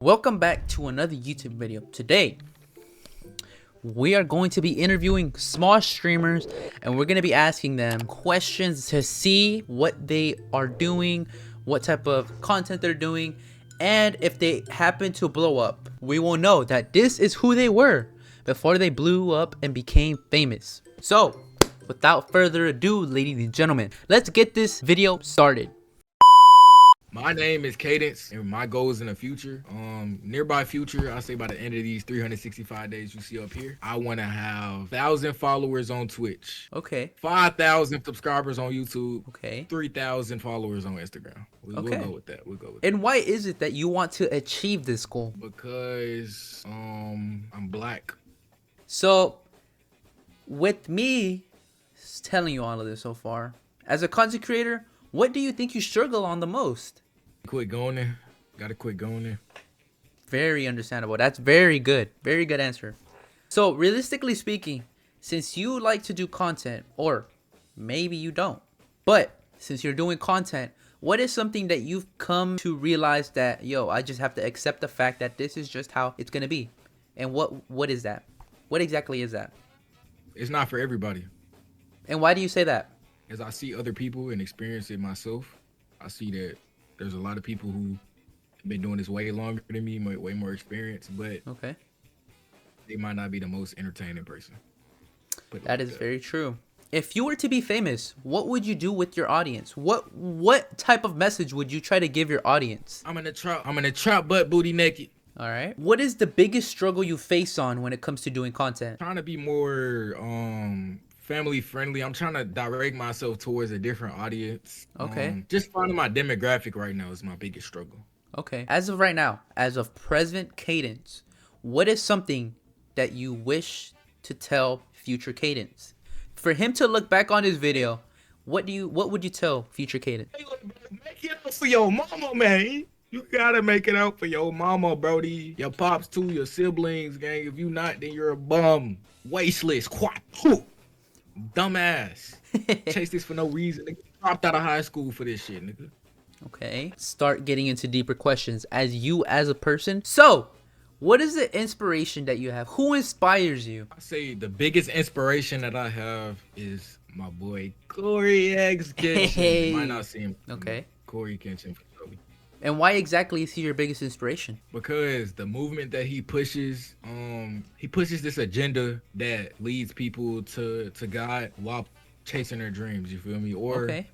Welcome back to another YouTube video. Today, we are going to be interviewing small streamers and we're going to be asking them questions to see what they are doing, what type of content they're doing, and if they happen to blow up, we will know that this is who they were before they blew up and became famous. So, without further ado, ladies and gentlemen, let's get this video started. My name is Cadence, and my goals in the future, nearby future, I say by the end of these 365 days you see up here, I want to have 1,000 followers on Twitch. Okay. 5,000 subscribers on YouTube. Okay. 3,000 followers on Instagram. We'll go with that. We'll go with that. And why is it that you want to achieve this goal? Because I'm black. So, with me telling you all of this so far, as a content creator, what do you think you struggle on the most? Quit going there. Gotta quit going there. Very understandable. That's very good. Very good answer. So, realistically speaking, since you like to do content, or maybe you don't, but since you're doing content, what is something that you've come to realize that, yo, I just have to accept the fact that this is just how it's gonna be? And what is that? What exactly is that? It's not for everybody. And why do you say that? As I see other people and experience it myself, I see that there's a lot of people who have been doing this way longer than me, way more experience, but okay, they might not be the most entertaining person. That is very true. If you were to be famous, what would you do with your audience? What type of message would you try to give your audience? I'm in the trap butt booty naked. All right. What is the biggest struggle you face on when it comes to doing content? Trying to be more family friendly. I'm trying to direct myself towards a different audience. Okay. Just finding my demographic right now is my biggest struggle. Okay. As of right now, as of present Cadence, what is something that you wish to tell future Cadence? For him to look back on his video, what would you tell future Cadence? Make it out for your mama, man. You gotta make it out for your mama, brody. Your pops too, your siblings, gang. If you not, then you're a bum. Wasteless. Quat. Dumbass. Chase this for no reason. Nigga. Dropped out of high school for this shit, nigga. Okay. Start getting into deeper questions as you as a person. So, what is the inspiration that you have? Who inspires you? I say the biggest inspiration that I have is my boy Corey X Kitchen. You might not see him. Okay. Corey Kitchen. And why exactly is he your biggest inspiration? Because the movement that he pushes this agenda that leads people to God while chasing their dreams, you feel me? Or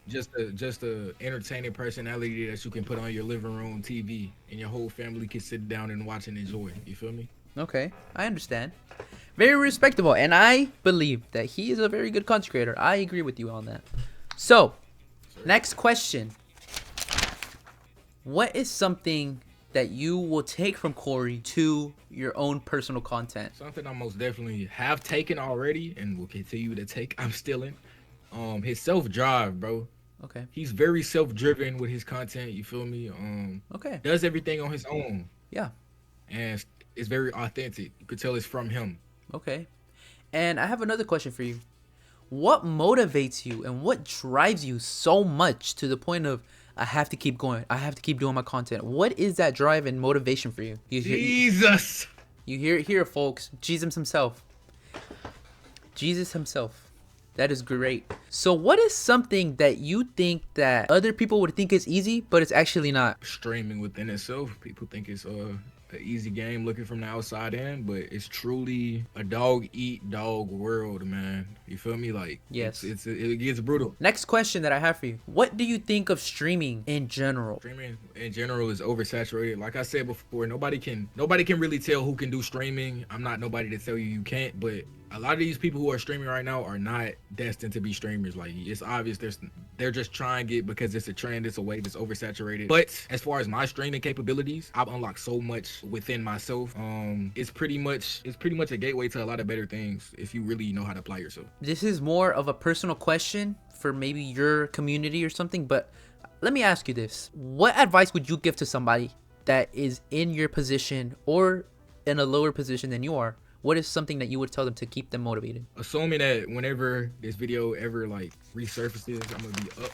just a entertaining personality that you can put on your living room TV and your whole family can sit down and watch and enjoy, you feel me? Okay, I understand. Very respectable, and I believe that he is a very good content creator. I agree with you on that. So, next question. What is something that you will take from Corey to your own personal content? Something I most definitely have taken already and will continue to take. I'm still in. His self-drive, bro. Okay. He's very self-driven with his content, you feel me? Okay. Does everything on his own. Yeah. And it's very authentic. You could tell it's from him. Okay. And I have another question for you. What motivates you and what drives you so much to the point of I have to keep going. I have to keep doing my content. What is that drive and motivation for you? Jesus. You hear it here, folks. Jesus himself. Jesus himself. That is great. So what is something that you think that other people would think is easy, but it's actually not? Streaming within itself. People think it's an easy game looking from the outside in, but it's truly a dog eat dog world, man. You feel me? Like, yes, it gets brutal. Next question that I have for you. What do you think of streaming in general? Streaming in general is oversaturated. Like I said before, nobody can really tell who can do streaming. I'm not nobody to tell you can't, but a lot of these people who are streaming right now are not destined to be streamers. Like, it's obvious they're just trying it because it's a trend, it's a wave, it's oversaturated. But as far as my streaming capabilities, I've unlocked so much within myself. It's pretty much a gateway to a lot of better things if you really know how to apply yourself. This is more of a personal question for maybe your community or something, but let me ask you this. What advice would you give to somebody that is in your position or in a lower position than you are? What is something that you would tell them to keep them motivated? Assuming that whenever this video ever like resurfaces, I'm gonna be up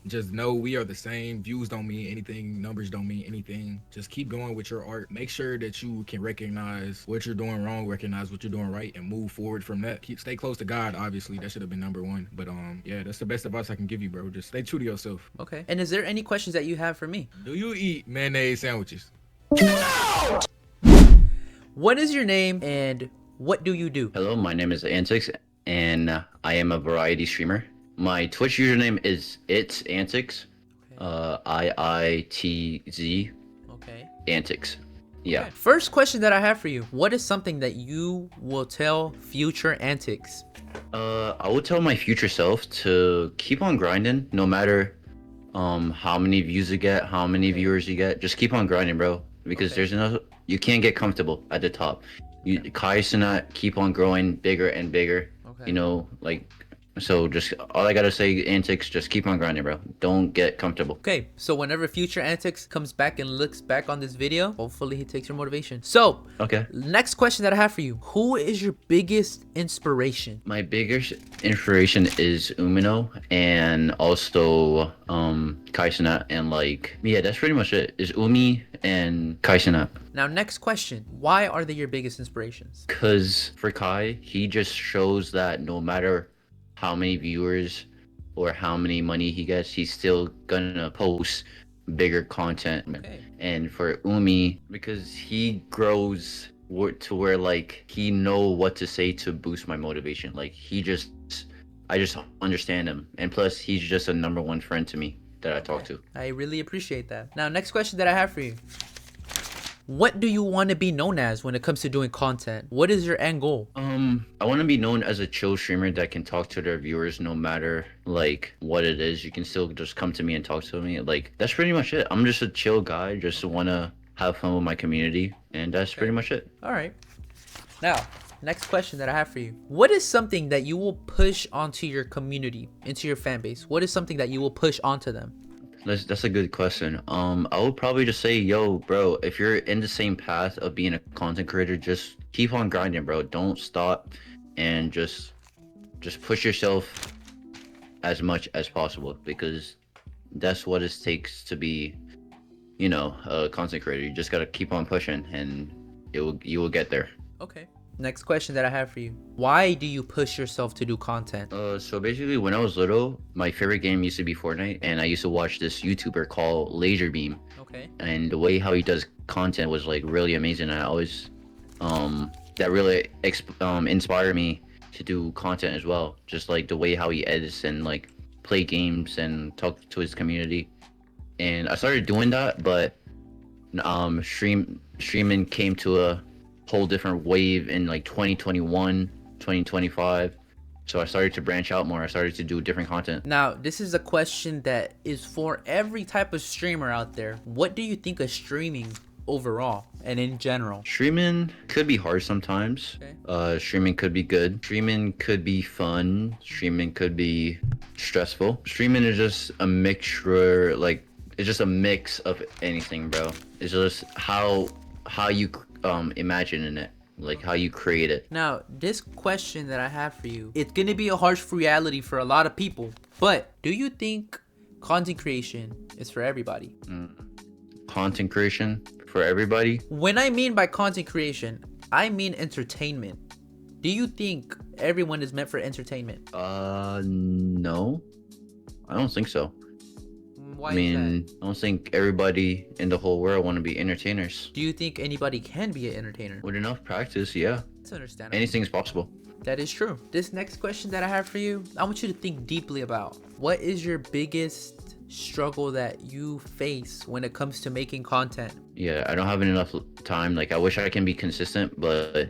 just know we are the same. Views don't mean anything. Numbers don't mean anything. Just keep going with your art. Make sure that you can recognize what you're doing wrong, recognize what you're doing right, and move forward from that. Stay close to God, obviously. That should have been number one. But yeah, that's the best advice I can give you, bro. Just stay true to yourself. Okay. And is there any questions that you have for me? Do you eat mayonnaise sandwiches? What is your name and what do you do? Hello, my name is Antics, and I am a variety streamer. My Twitch username is 𝒐𝒎💏💊𝒕𝒚, IITZ Okay. Antics. Yeah. Okay. First question that I have for you. What is something that you will tell future Antics? I would tell my future self to keep on grinding, no matter how many views you get, how many viewers you get. Just keep on grinding, bro. Because there's no, you can't get comfortable at the top. You 𝒐𝒎💏💊🕋 keep on growing bigger and bigger. You know, like, so just all I gotta say, Antics, just keep on grinding, bro. Don't get comfortable. Okay, so whenever future Antics comes back and looks back on this video, hopefully he takes your motivation. So, Okay. next question that I have for you. Who is your biggest inspiration? My biggest inspiration is Uminou, and also 𝒐𝒐𝒏𝒊𝒕𝒚, and like, yeah, that's pretty much it. Is Umi and 𝒐𝒐𝒏𝒊𝒕𝒚. Now, next question. Why are they your biggest inspirations? Cause for Kai, he just shows that no matter how many viewers or how many money he gets, he's still gonna post bigger content. Okay. And for Umi, because he grows to where like he know what to say to boost my motivation. Like I just understand him, and plus he's just a #1 friend to me that I talk to. I really appreciate that. Now, next question that I have for you. What do you want to be known as when it comes to doing content? What is your end goal? I want to be known as a chill streamer that can talk to their viewers no matter like what it is. You can still just come to me and talk to me. Like, that's pretty much it. I'm just a chill guy, just want to have fun with my community, and that's pretty much it. All right. Now, next question that I have for you. What is something that you will push onto your community, into your fan base? What is something that you will push onto them? That's a good question. I would probably just say, yo, bro, if you're in the same path of being a content creator, just keep on grinding, bro. Don't stop, and just push yourself as much as possible, because that's what it takes to be, you know, a content creator. You just gotta keep on pushing, and you will get there. Okay. Next question that I have for you. Why do you push yourself to do content? So basically, when I was little, my favorite game used to be Fortnite, and I used to watch this YouTuber called 𝒉𝒐𝒏𝒊𝒕𝒚. Okay. And the way how he does content was like really amazing. I always, that really inspired me to do content as well. Just like the way how he edits and like play games and talk to his community. And I started doing that, but streaming came to a whole different wave in like 2021, 2025. So I started to branch out more. I started to do different content. Now, this is a question that is for every type of streamer out there. What do you think of streaming overall and in general? Streaming could be hard sometimes. Okay. Streaming could be good. Streaming could be fun. Streaming could be stressful. Streaming is just a mixture, like it's just a mix of anything, bro. It's just how you imagine in it, like how you create it. Now, this question that I have for you, it's gonna be a harsh reality for a lot of people, but do you think content creation is for everybody? Content creation for everybody? When I mean by content creation, I mean entertainment. Do you think everyone is meant for entertainment? No, I don't think so. Why I mean, is that? I don't think everybody in the whole world want to be entertainers. Do you think anybody can be an entertainer? With enough practice, yeah, That's understandable. anything is possible. That is true. This next question that I have for you, I want you to think deeply about. What is your biggest struggle that you face when it comes to making content? Yeah, I don't have enough time. Like, I wish I can be consistent, but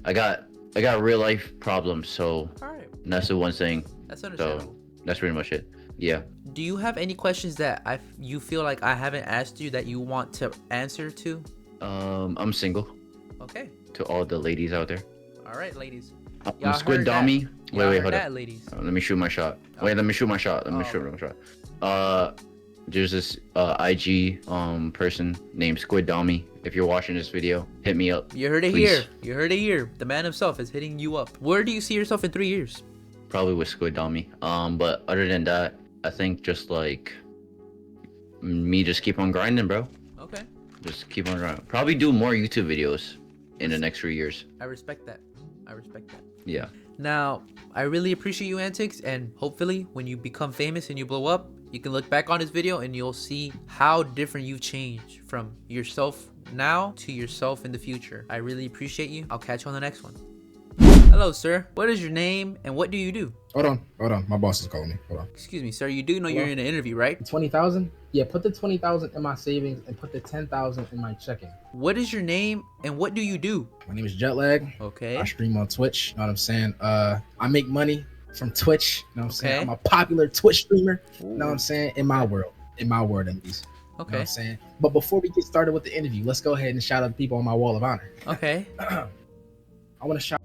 I got real life problems, so All right. that's the one thing. That's understandable. So that's pretty much it. Yeah. Do you have any questions that you feel like I haven't asked you that you want to answer to? I'm single. Okay. To all the ladies out there. All right, ladies. I'm Y'all Squid heard that. Dummy. Y'all Wait, heard hold that, up. ladies. Let me shoot my shot. Wait, let me shoot my shot. Let me shoot my shot. There's this IG person named Squid Dummy. If you're watching this video, hit me up. You heard it please. here. You heard it here. The man himself is hitting you up. Where do you see yourself in 3 years? Probably with Squid Dummy. But other than that, I think just like me, just keep on grinding, bro. Okay. Just keep on grinding. Probably do more YouTube videos in the next 3 years. I respect that. I respect that. Yeah. Now, I really appreciate you, Antics, and hopefully when you become famous and you blow up, you can look back on this video and you'll see how different you've changed from yourself now to yourself in the future. I really appreciate you. I'll catch you on the next one. Hello, sir. What is your name and what do you do? Hold on. My boss is calling me. Hold on. Excuse me, sir. You do know Hello? you're in an interview, right? 20,000? Yeah, put the 20,000 in my savings and put the 10,000 in my checking. What is your name and what do you do? My name is Jetlag. Okay. I stream on Twitch. You know what I'm saying? I make money from Twitch. You know what I'm saying? Okay. I'm a popular Twitch streamer. Ooh. You know what I'm saying? In my world. In my world, at least. You know what Okay. I'm saying? But before we get started with the interview, let's go ahead and shout out the people on my wall of honor. Okay. I want to shout.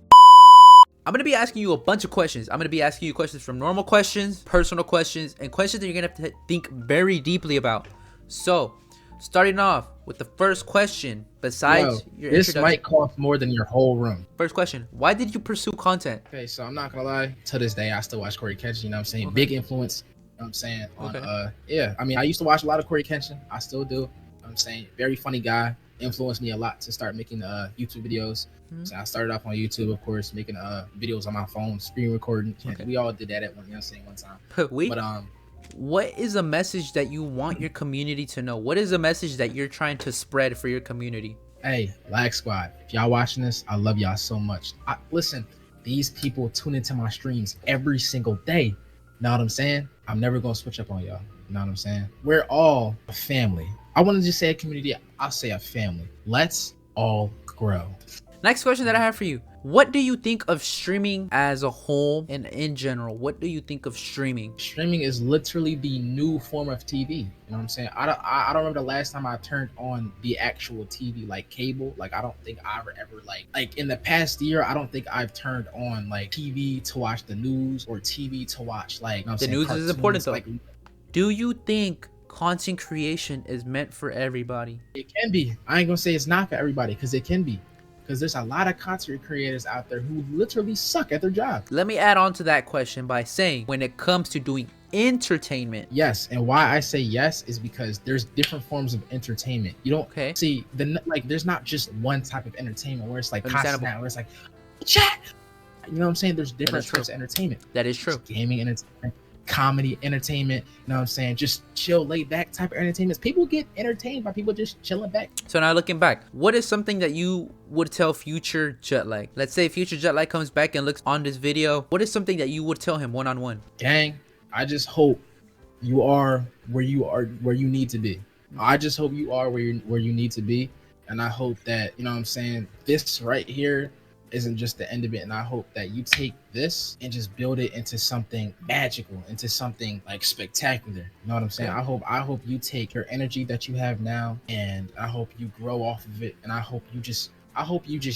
I'm going to be asking you a bunch of questions. I'm going to be asking you questions from normal questions, personal questions, and questions that you're going to have to think very deeply about. So, starting off with the first question, besides your This introduction. might cost more than your whole room. First question, why did you pursue content? Okay, so I'm not gonna lie. To this day, I still watch Corey Kenshin. You know what I'm saying? Okay. Big influence. You know what I'm saying? On Okay. yeah. I mean, I used to watch a lot of Corey Kenshin. I still do. You know what I'm saying? Very funny guy. Influenced me a lot to start making YouTube videos. Mhm. So I started off on YouTube, of course, making videos on my phone, screen recording. Okay. We all did that at one, you know what I'm saying, one time. Wait, But what is a message that you want your community to know? What is a message that you're trying to spread for your community? hey, Lag Squad, if y'all watching this, I love y'all so much. Listen, these people tune into my streams every single day. Know what I'm saying? I'm never gonna switch up on y'all. You know what I'm saying? We're all a family. I want to just say a community. I'll say a family. Let's all grow. Next question that I have for you. What do you think of streaming as a whole and in general? What do you think of streaming? Streaming is literally the new form of TV. You know what I'm saying? I don't remember the last time I turned on the actual TV, like cable. Like I don't think I ever like in the past year, I don't think I've turned on like TV to watch the news or TV to watch like, you know what The I'm saying, news is important though. Like, Do you think content creation is meant for everybody? it can be. I ain't gonna say it's not for everybody because it can be. Because there's a lot of content creators out there who literally suck at their job. Let me add on to that question by saying when it comes to doing entertainment. Yes, and why I say yes is because there's different forms of entertainment. You don't Okay. see there's not just one type of entertainment where it's like Understandable. constant, where it's like chat. You know what I'm saying? There's different is true. types of entertainment. That is true. Gaming entertainment, comedy entertainment. You know what I'm saying? Just chill, laid back type of entertainment. People get entertained by people just chilling back. So now looking back, what is something that you would tell future Jetlag? Let's say future Jetlag comes back and looks on this video. What is something that you would tell him one-on-one? Gang, I just hope you are where you need to be. I just hope you are where you need to be, and I hope that, you know what I'm saying, this right here isn't just the end of it, and I hope that you take this and just build it into something magical, into something like spectacular. You know what I'm saying? Okay. I hope you take your energy that you have now, and I hope you grow off of it, and I hope you just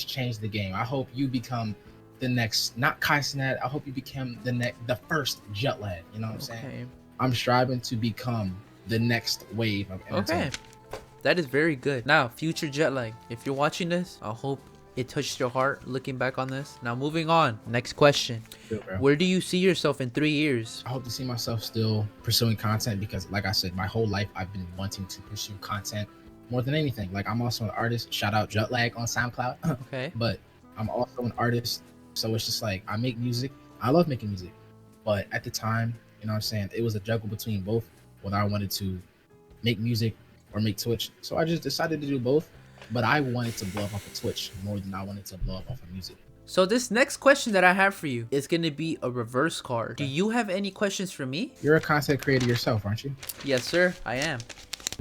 change the game. I hope you become the next, not Kaisenet. I hope you become the first Jetlag. You know what I'm saying? Okay. I'm striving to become the next wave of Okay. entertainment. That is very good. Now, future Jetlag, if you're watching this, I hope it touched your heart looking back on this. Now, moving on. Next question. Good, bro. Where do you see yourself in 3 years? I hope to see myself still pursuing content because, like I said, my whole life I've been wanting to pursue content more than anything. Like, I'm also an artist. Shout out Jetlag on SoundCloud. Okay. But I'm also an artist. So it's just like I make music. I love making music. But at the time, you know what I'm saying, it was a juggle between both, whether I wanted to make music or make Twitch. So I just decided to do both. But I wanted to blow up off of Twitch more than I wanted to blow up off of music. So this next question that I have for you is going to be a reverse card. Do you have any questions for me? You're a content creator yourself, aren't you? Yes, sir. I am.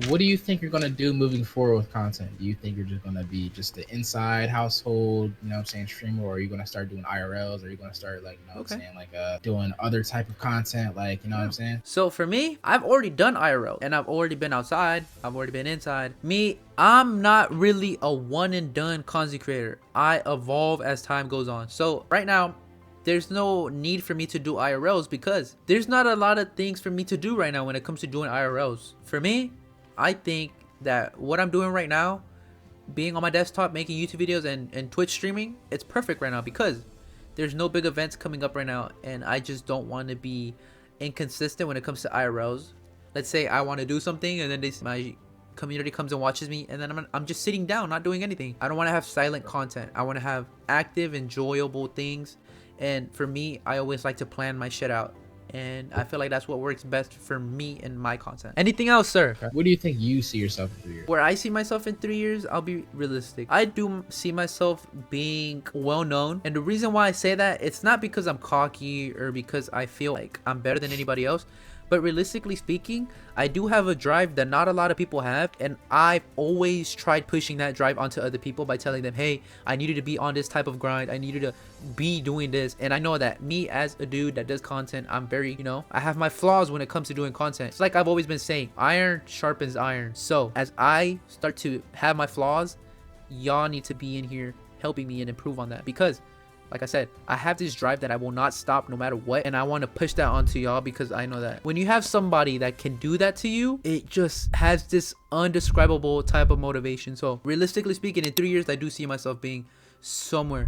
What do you think you're going to do moving forward with content? Do you think you're just going to be just the inside household, you know what I'm saying, streamer, or are you going to start doing IRLs? Or are you going to start, like, you know what I'm saying, like doing other type of content, like, you know what I'm saying? So for me, I've already done IRL and I've already been outside. I've already been inside. Me, I'm not really a one and done content creator. I evolve as time goes on. So right now, there's no need for me to do IRLs because there's not a lot of things for me to do right now when it comes to doing IRLs. For me, I think that what I'm doing right now, being on my desktop, making YouTube videos and Twitch streaming, it's perfect right now because there's no big events coming up right now and I just don't want to be inconsistent when it comes to IRLs. Let's say I want to do something and then my community comes and watches me, and then I'm just sitting down not doing anything. I don't want to have silent content. I want to have active, enjoyable things. And for me, I always like to plan my shit out, and I feel like that's what works best for me and my content. Anything else, sir? What do you think you see yourself in 3 years? Where I see myself in 3 years, I'll be realistic. I do see myself being well known, and the reason why I say that, it's not because I'm cocky or because I feel like I'm better than anybody else, but realistically speaking, I do have a drive that not a lot of people have, and I've always tried pushing that drive onto other people by telling them, hey, I need you to be on this type of grind, I need you to be doing this. And I know that me as a dude that does content, I'm very, you know, I have my flaws when it comes to doing content. It's like I've always been saying, iron sharpens iron. So as I start to have my flaws, y'all need to be in here helping me and improve on that, because like I said, I have this drive that I will not stop no matter what, and I want to push that onto y'all, because I know that when you have somebody that can do that to you, it just has this undescribable type of motivation. So realistically speaking, in 3 years, I do see myself being somewhere